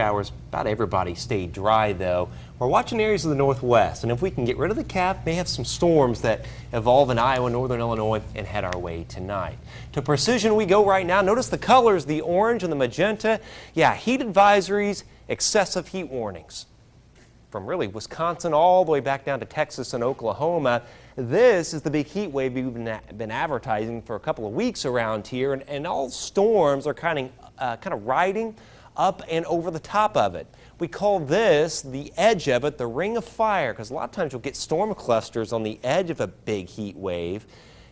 Hours, about everybody stayed dry though. We're watching areas of the northwest, and if we can get rid of the cap, may have some storms that evolve in Iowa, northern Illinois, and head our way tonight. To precision we go right now. Notice the colors, the orange and the magenta. Yeah, heat advisories, excessive heat warnings. From really Wisconsin all the way back down to Texas and Oklahoma. This is the big heat wave we've been advertising for a couple of weeks around here, and all storms are kind of riding up and over the top of it. We call this the edge of it, the ring of fire, because a lot of times you'll get storm clusters on the edge of a big heat wave,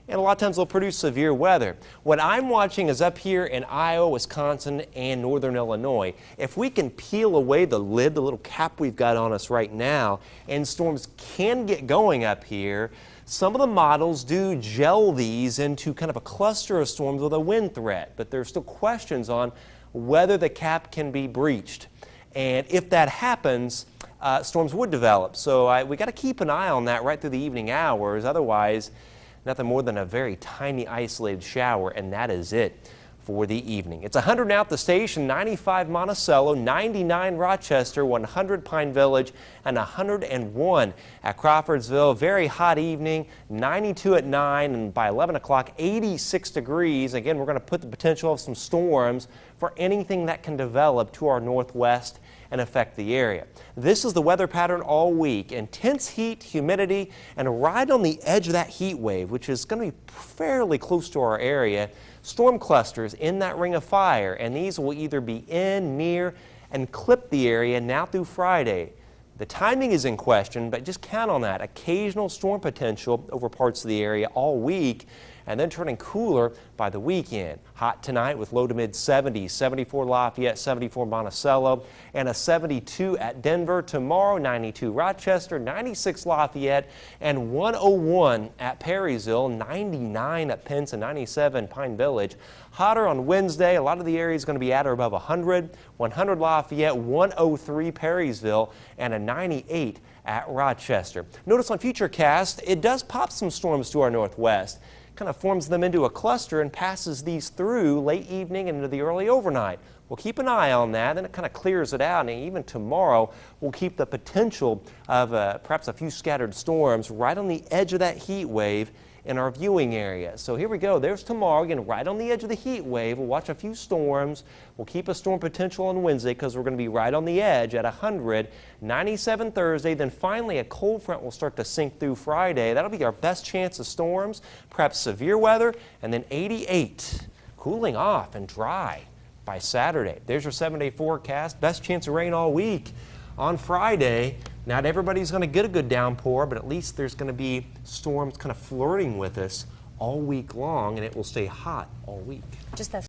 and a lot of times they'll produce severe weather. What I'm watching is up here in Iowa, Wisconsin, and northern Illinois. If we can peel away the lid, the little cap we've got on us right now, and storms can get going up here, some of the models do gel these into kind of a cluster of storms with a wind threat, but there's still questions on whether the cap can be breached. And if that happens, storms would develop. So we got to keep an eye on that right through the evening hours. Otherwise, nothing more than a very tiny isolated shower, and that is it for the evening. It's 100 now at the station, 95 Monticello, 99 Rochester, 100 Pine Village, and 101 at Crawfordsville. Very hot evening, 92 at 9, and by 11 o'clock, 86 degrees. Again, we're going to put the potential of some storms for anything that can develop to our northwest and affect the area. This is the weather pattern all week. Intense heat, humidity, and right on the edge of that heat wave, which is going to be fairly close to our area, storm clusters in that ring of fire, and these will either be in, near, and clip the area now through Friday. The timing is in question, but just count on that. Occasional storm potential over parts of the area all week, and then turning cooler by the weekend. Hot tonight with low to mid 70s, 74 Lafayette, 74 Monticello, and a 72 at Denver. Tomorrow, 92 Rochester, 96 Lafayette, and 101 at Perrysville, 99 at Pence, and 97 Pine Village. Hotter on Wednesday. A lot of the area is going to be at or above 100. 100 Lafayette, 103 Perrysville, and a 98 at Rochester. Notice on Futurecast, it does pop some storms to our northwest. Kind of forms them into a cluster and passes these through late evening and into the early overnight. We'll keep an eye on that, then it kind of clears it out, and even tomorrow we'll keep the potential of perhaps a few scattered storms right on the edge of that heat wave in our viewing area. So here we go. There's tomorrow, again, right on the edge of the heat wave. We'll watch a few storms. We'll keep a storm potential on Wednesday because we're going to be right on the edge at 100. 97 Thursday. Then finally a cold front will start to sink through Friday. That'll be our best chance of storms, perhaps severe weather, and then 88. Cooling off and dry by Saturday. There's your 7-day forecast. Best chance of rain all week on Friday. Not everybody's going to get a good downpour, but at least there's going to be storms kind of flirting with us all week long, and it will stay hot all week. Just that